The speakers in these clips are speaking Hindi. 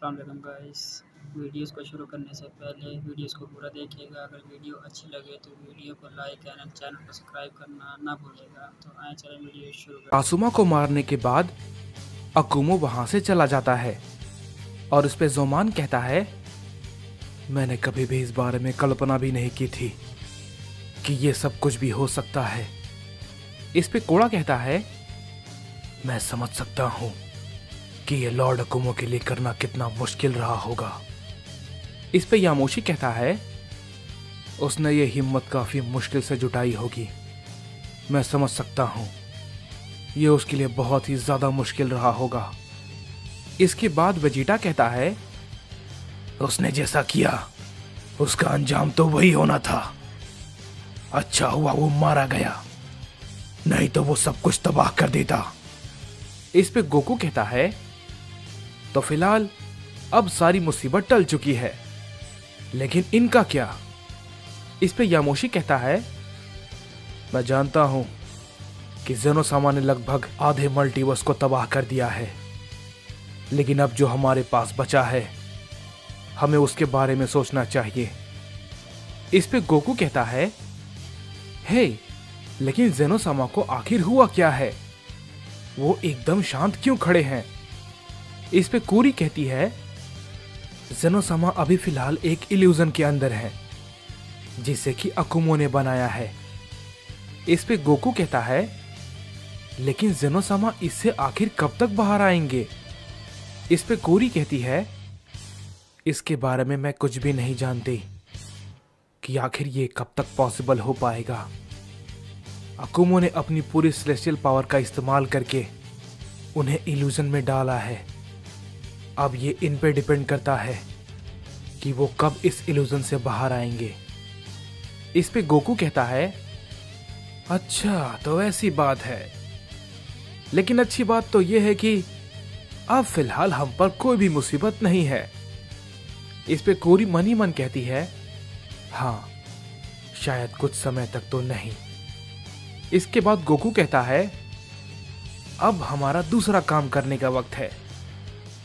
अस्सलाम वालेकुम गाइस। वीडियोस को शुरू करने से पहले वीडियोस को पूरा देखिएगा। अगर वीडियो अच्छी लगे तो वीडियो को लाइक एंड चैनल को सब्सक्राइब करना ना भूलिएगा। तो आए चलें वीडियो शुरू करते हैं। आसुमा को मारने के बाद अकुमो वहां से चला जाता है और उस पे जोमान कहता है, मैंने कभी भी इस बारे में कल्पना भी नहीं की थी कि ये सब कुछ भी हो सकता है। इस पे कोड़ा कहता है, मैं समझ सकता हूं कि ये लॉर्ड अकुमो के लिए करना कितना मुश्किल रहा होगा। इस पे यामोशी कहता है, उसने ये हिम्मत काफी मुश्किल से जुटाई होगी। मैं समझ सकता हूं, ये उसके लिए बहुत ही ज्यादा मुश्किल रहा होगा। इसके बाद वेजिटा कहता है, उसने जैसा किया उसका अंजाम तो वही होना था। अच्छा हुआ वो मारा गया, नहीं तो वो सब कुछ तबाह कर देता। इस पे गोकू कहता है, तो फिलहाल अब सारी मुसीबत टल चुकी है, लेकिन इनका क्या? इस पे यामोशी कहता है, मैं जानता हूं कि ज़ेनोसामा ने लगभग आधे मल्टीवर्स को तबाह कर दिया है, लेकिन अब जो हमारे पास बचा है हमें उसके बारे में सोचना चाहिए। इस पे गोकू कहता है, हे, लेकिन ज़ेनोसामा को आखिर हुआ क्या है? वो एकदम शांत क्यों खड़े हैं? इस पे कूरी कहती है, ज़ेनोसामा अभी फिलहाल एक इल्यूजन के अंदर है जिसे कि अकुमो ने बनाया है। इस पे गोकू कहता है, लेकिन ज़ेनोसामा इससे आखिर कब तक बाहर आएंगे? इस पे कूरी कहती है, इसके बारे में मैं कुछ भी नहीं जानती कि आखिर ये कब तक पॉसिबल हो पाएगा। अकुमो ने अपनी पूरी सेलेस्टियल पावर का इस्तेमाल करके उन्हें इल्यूजन में डाला है। अब ये इन पे डिपेंड करता है कि वो कब इस इल्यूजन से बाहर आएंगे। इस पे गोकू कहता है, अच्छा तो ऐसी बात है, लेकिन अच्छी बात तो यह है कि अब फिलहाल हम पर कोई भी मुसीबत नहीं है। इस पे कोरी मन ही मन कहती है, हाँ शायद कुछ समय तक तो नहीं। इसके बाद गोकू कहता है, अब हमारा दूसरा काम करने का वक्त है।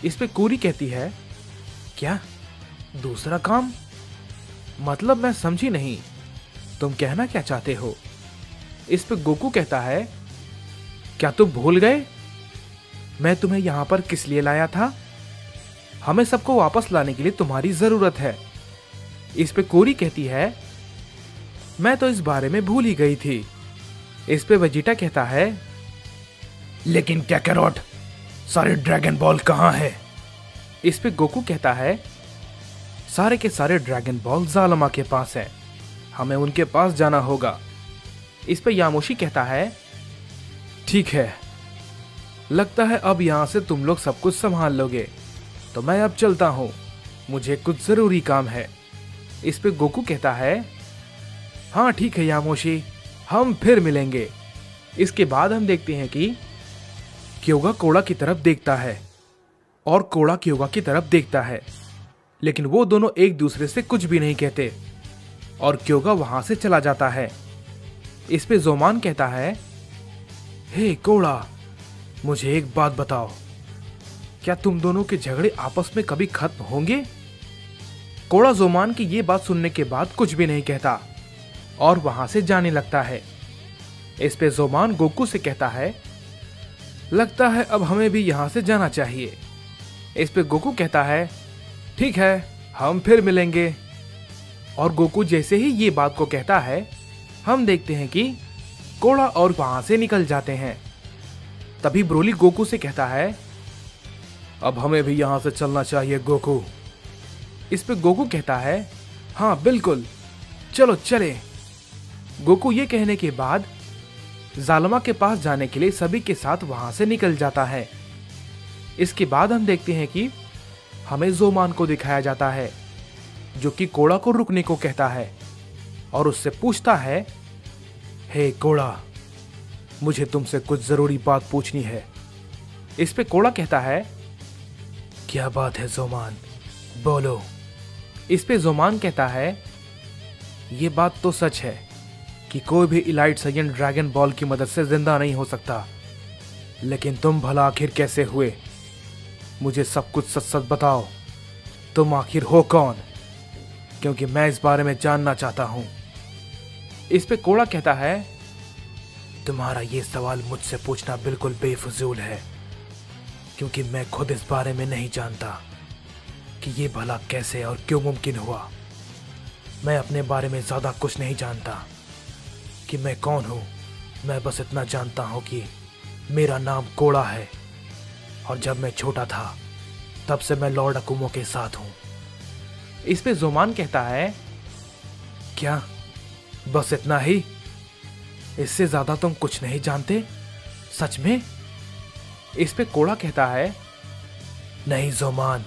इस पे कोरी कहती है, क्या दूसरा काम? मतलब मैं समझी नहीं, तुम कहना क्या चाहते हो? इस पे गोकू कहता है, क्या तुम भूल गए मैं तुम्हें यहां पर किस लिए लाया था? हमें सबको वापस लाने के लिए तुम्हारी जरूरत है। इस पे कोरी कहती है, मैं तो इस बारे में भूल ही गई थी। इस पे वेजिटा कहता है, लेकिन कैकैरॉट, सारे ड्रैगन बॉल कहां है? इस पे गोकू कहता है, सारे के सारे ड्रैगन बॉल ज़ालमा के पास हैं, हमें उनके पास जाना होगा। इस पे यामोशी कहता है, ठीक है, लगता है अब यहां से तुम लोग सब कुछ संभाल लोगे, तो मैं अब चलता हूं, मुझे कुछ जरूरी काम है। इस पे गोकू कहता है, हाँ ठीक है यामोशी, हम फिर मिलेंगे। इसके बाद हम देखते हैं कि क्योगा कोड़ा की तरफ देखता है और कोड़ा क्योगा की तरफ देखता है, लेकिन वो दोनों एक दूसरे से कुछ भी नहीं कहते और क्योगा वहां से चला जाता है। इस पे जोमान कहता है, हे कोड़ा, मुझे एक बात बताओ, क्या तुम दोनों के झगड़े आपस में कभी खत्म होंगे? कोड़ा जोमान की ये बात सुनने के बाद कुछ भी नहीं कहता और वहां से जाने लगता है। इस पे जोमान गोकू से कहता है, लगता है अब हमें भी यहां से जाना चाहिए। इस पे गोकू कहता है, ठीक है, हम फिर मिलेंगे। और गोकू जैसे ही ये बात को कहता है, हम देखते हैं कि कोड़ा और वहां से निकल जाते हैं। तभी ब्रोली गोकू से कहता है, अब हमें भी यहां से चलना चाहिए गोकू। इस पे गोकू कहता है, हाँ बिल्कुल, चलो चले। गोकू ये कहने के बाद ज़ालमा के पास जाने के लिए सभी के साथ वहां से निकल जाता है। इसके बाद हम देखते हैं कि हमें जोमान को दिखाया जाता है, जो कि कोड़ा को रुकने को कहता है और उससे पूछता है, हे कोड़ा, मुझे तुमसे कुछ जरूरी बात पूछनी है। इस पे कोड़ा कहता है, क्या बात है जोमान, बोलो। इस पे जोमान कहता है, ये बात तो सच है कि कोई भी इलाइट साइयन ड्रैगन बॉल की मदद से जिंदा नहीं हो सकता, लेकिन तुम भला आखिर कैसे हुए? मुझे सब कुछ सच सच बताओ। तुम आखिर हो कौन, क्योंकि मैं इस बारे में जानना चाहता हूं। इस पे कोड़ा कहता है, तुम्हारा ये सवाल मुझसे पूछना बिल्कुल बेफजूल है, क्योंकि मैं खुद इस बारे में नहीं जानता कि ये भला कैसे और क्यों मुमकिन हुआ। मैं अपने बारे में ज्यादा कुछ नहीं जानता कि मैं कौन हूं। मैं बस इतना जानता हूं कि मेरा नाम कोड़ा है, और जब मैं छोटा था तब से मैं लॉर्ड अकुमो के साथ हूं। इस पे जोमान कहता है, क्या बस इतना ही? इससे ज्यादा तुम कुछ नहीं जानते सच में? इस पे कोड़ा कहता है, नहीं जोमान।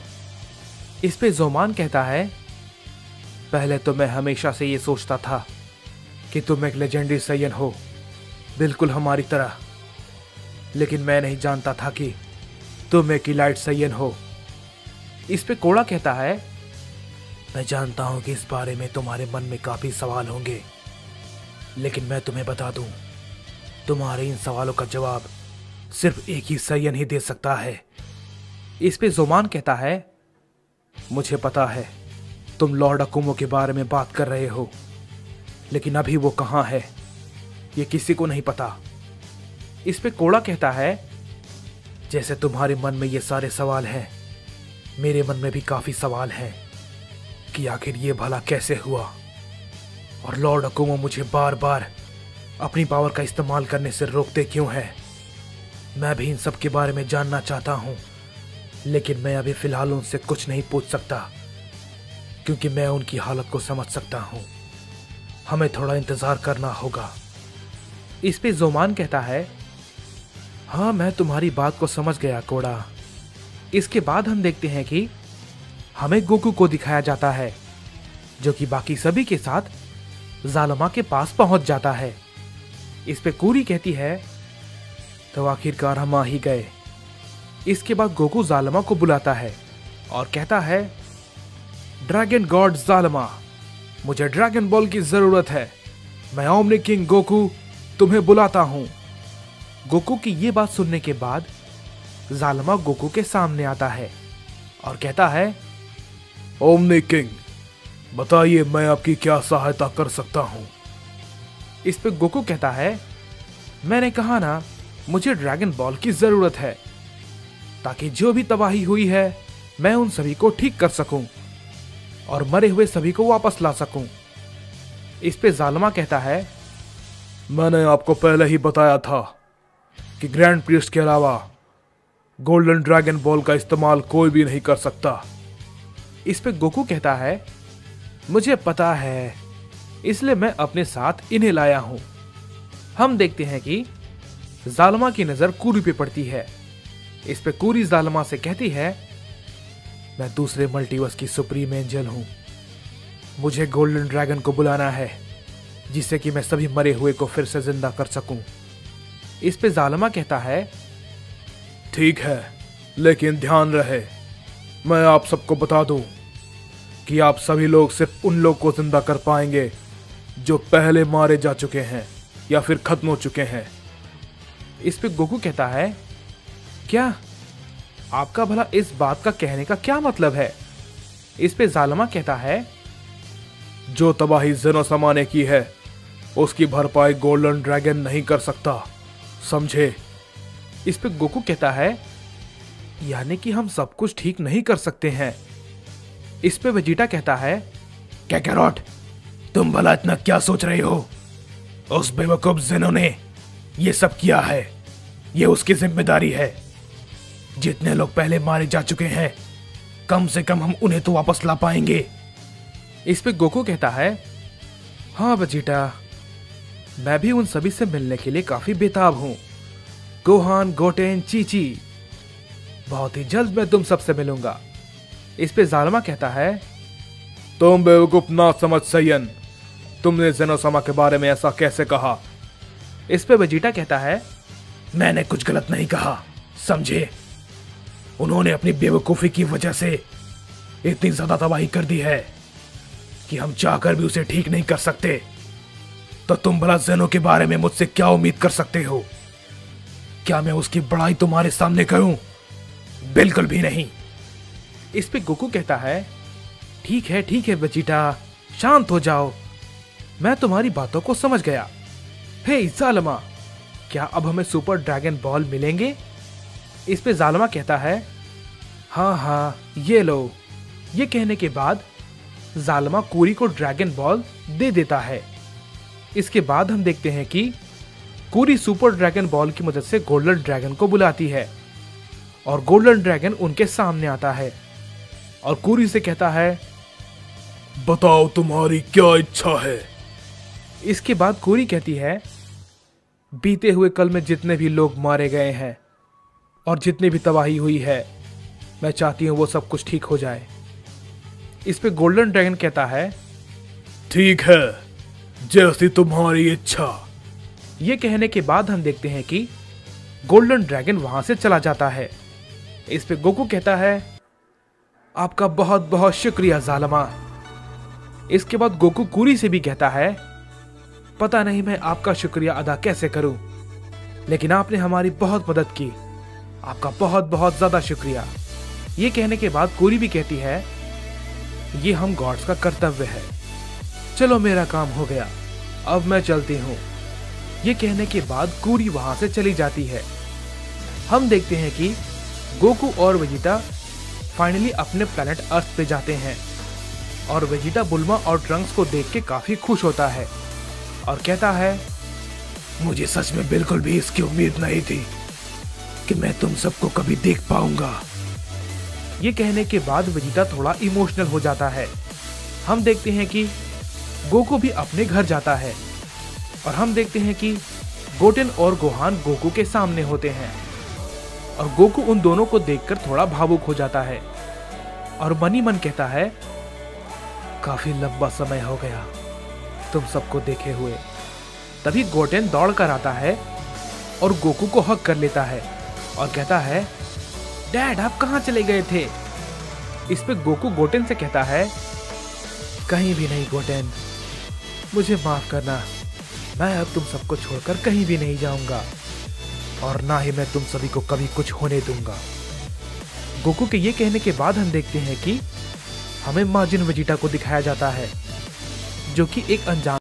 इस पे जोमान कहता है, पहले तो मैं हमेशा से ये सोचता था कि तुम एक लेजेंडरी सैयन हो, बिल्कुल हमारी तरह, लेकिन मैं नहीं जानता था कि तुम एक इलाइट सैयन हो। इस पे कोड़ा कहता है, मैं जानता हूं कि इस बारे में तुम्हारे मन में काफी सवाल होंगे, लेकिन मैं तुम्हें बता दूं, तुम्हारे इन सवालों का जवाब सिर्फ एक ही सैयन ही दे सकता है। इस पे जोमान कहता है, मुझे पता है तुम लॉर्ड अकुमो के बारे में बात कर रहे हो, लेकिन अभी वो कहां है ये किसी को नहीं पता। इस पे कोड़ा कहता है, जैसे तुम्हारे मन में ये सारे सवाल हैं, मेरे मन में भी काफी सवाल हैं कि आखिर ये भला कैसे हुआ, और लॉर्ड अकुमो मुझे बार बार अपनी पावर का इस्तेमाल करने से रोकते क्यों हैं। मैं भी इन सब के बारे में जानना चाहता हूं, लेकिन मैं अभी फिलहाल उनसे कुछ नहीं पूछ सकता, क्योंकि मैं उनकी हालत को समझ सकता हूं। हमें थोड़ा इंतजार करना होगा। इस पे जोमान कहता है, हाँ मैं तुम्हारी बात को समझ गया कोड़ा। इसके बाद हम देखते हैं कि हमें गोकू को दिखाया जाता है, जो कि बाकी सभी के साथ जालमा के पास पहुंच जाता है। इस पे कूरी कहती है, तो आखिरकार हम आ ही गए। इसके बाद गोकू जालमा को बुलाता है और कहता है, ड्रैगन गॉड जालमा, मुझे ड्रैगन बॉल की जरूरत है। मैं ओमनी किंग गोकू तुम्हें बुलाता हूं। गोकू की ये बात सुनने के बाद जालमा गोकू के सामने आता है और कहता है, ओमनी किंग, बताइए मैं आपकी क्या सहायता कर सकता हूं। इस पे गोकू कहता है, मैंने कहा ना, मुझे ड्रैगन बॉल की जरूरत है, ताकि जो भी तबाही हुई है मैं उन सभी को ठीक कर सकूं और मरे हुए सभी को वापस ला सकूं। इस पे जालमा कहता है, मैंने आपको पहले ही बताया था कि ग्रैंड प्रीस्ट के अलावा गोल्डन ड्रैगन बॉल का इस्तेमाल कोई भी नहीं कर सकता। इस पे गोकू कहता है, मुझे पता है, इसलिए मैं अपने साथ इन्हें लाया हूं। हम देखते हैं कि जालमा की नजर कूरी पे पड़ती है। इस पे कूरी जालमा से कहती है, मैं दूसरे मल्टीवर्स की सुप्रीम एंजल हूं। मुझे गोल्डन ड्रैगन को बुलाना है, जिससे कि मैं सभी मरे हुए को फिर से जिंदा कर सकूं। इस पे जालमा कहता है, ठीक है, लेकिन ध्यान रहे, मैं आप सबको बता दूं कि आप सभी लोग सिर्फ उन लोग को जिंदा कर पाएंगे जो पहले मारे जा चुके हैं या फिर खत्म हो चुके हैं। इस पे गोकू कहता है, क्या आपका भला इस बात का कहने का क्या मतलब है? इस पे जालमा कहता है, जो तबाही ज़ेनोसमा ने की है उसकी भरपाई गोल्डन ड्रैगन नहीं कर सकता, समझे? इस पे गोकू कहता है, यानी कि हम सब कुछ ठीक नहीं कर सकते हैं। इस पे वेजिटा कहता है, कैकैरॉट, तुम भला इतना क्या सोच रहे हो? उस बेवकूफ ज़ेनो ने ये सब किया है, ये उसकी जिम्मेदारी है। जितने लोग पहले मारे जा चुके हैं, कम से कम हम उन्हें तो वापस ला पाएंगे। इस पे गोकू कहता है, हाँ वेजिटा, मैं भी उन सभी से मिलने के लिए काफी बेताब हूं। गोहान, गोटेन, चीची, बहुत ही जल्द मैं तुम सबसे मिलूंगा। इस पे जालमा कहता है, तुम बेवकूफ ना समझ सैयन, तुमने ज़ेनोसमा के बारे में ऐसा कैसे कहा? इस पे वेजिटा कहता है, मैंने कुछ गलत नहीं कहा, समझे? उन्होंने अपनी बेवकूफी की वजह से इतनी ज्यादा तबाही कर दी है कि हम चाहकर भी उसे ठीक नहीं कर सकते। तो तुम भला ज़ेनो के बारे में मुझसे क्या उम्मीद कर सकते हो? क्या मैं उसकी बड़ाई तुम्हारे सामने करूं? बिल्कुल भी नहीं। इस पे गोकू कहता है, ठीक है वेजिटा, शांत हो जाओ, मैं तुम्हारी बातों को समझ गया। हे जालिमा, क्या अब हमें सुपर ड्रैगन बॉल मिलेंगे? इस पे जालिमा कहता है हाँ ये लो। ये कहने के बाद जालिमा कूरी को ड्रैगन बॉल दे देता है। इसके बाद हम देखते हैं कि कूरी सुपर ड्रैगन बॉल की मदद से गोल्डन ड्रैगन को बुलाती है और गोल्डन ड्रैगन उनके सामने आता है और कूरी से कहता है बताओ तुम्हारी क्या इच्छा है। इसके बाद कूरी कहती है बीते हुए कल में जितने भी लोग मारे गए हैं और जितनी भी तबाही हुई है, मैं चाहती हूं वो सब कुछ ठीक हो जाए। इस पे गोल्डन ड्रैगन कहता है ठीक है, जैसी तुम्हारी इच्छा। ये कहने के बाद हम देखते हैं कि गोल्डन ड्रैगन वहां से चला जाता है। इस पे गोकू कहता है आपका बहुत बहुत शुक्रिया जालिमा। इसके बाद गोकू कूरी से भी कहता है पता नहीं मैं आपका शुक्रिया अदा कैसे करूं, लेकिन आपने हमारी बहुत मदद की, आपका बहुत बहुत ज्यादा शुक्रिया। ये कहने के बाद कूरी भी कहती है ये हम गॉड्स का कर्तव्य है, चलो मेरा काम हो गया, अब मैं चलती हूं। ये कहने के बाद कूरी वहां से चली जाती है। हम देखते हैं कि गोकू और वेजिटा फाइनली अपने प्लैनेट अर्थ पे जाते हैं और वेजिटा बुल्मा और ट्रंक्स को देख के काफी खुश होता है और कहता है मुझे सच में बिल्कुल भी इसकी उम्मीद नहीं थी कि मैं तुम सबको कभी देख पाऊंगा। ये कहने के बाद वेजिटा थोड़ा इमोशनल हो जाता है। हम देखते हैं कि गोकू भी अपने घर जाता है और हम देखते हैं कि गोटेन और गोहान गोकू के सामने होते हैं और गोकू उन दोनों को देखकर थोड़ा भावुक हो जाता है और मन ही मन कहता है काफी लंबा समय हो गया तुम सबको देखे हुए। तभी गोटेन दौड़ कर आता है और गोकू को हक कर लेता है और कहता है डैड आप कहां चले गए थे? इस पे गोकू गोटेन से कहता है कहीं भी नहीं गोटेन, मुझे माफ करना, मैं अब तुम सबको छोड़कर कहीं भी नहीं जाऊंगा और ना ही मैं तुम सभी को कभी कुछ होने दूंगा। गोकू के ये कहने के बाद हम देखते हैं कि हमें माजिन वेजिटा को दिखाया जाता है जो कि एक अनजान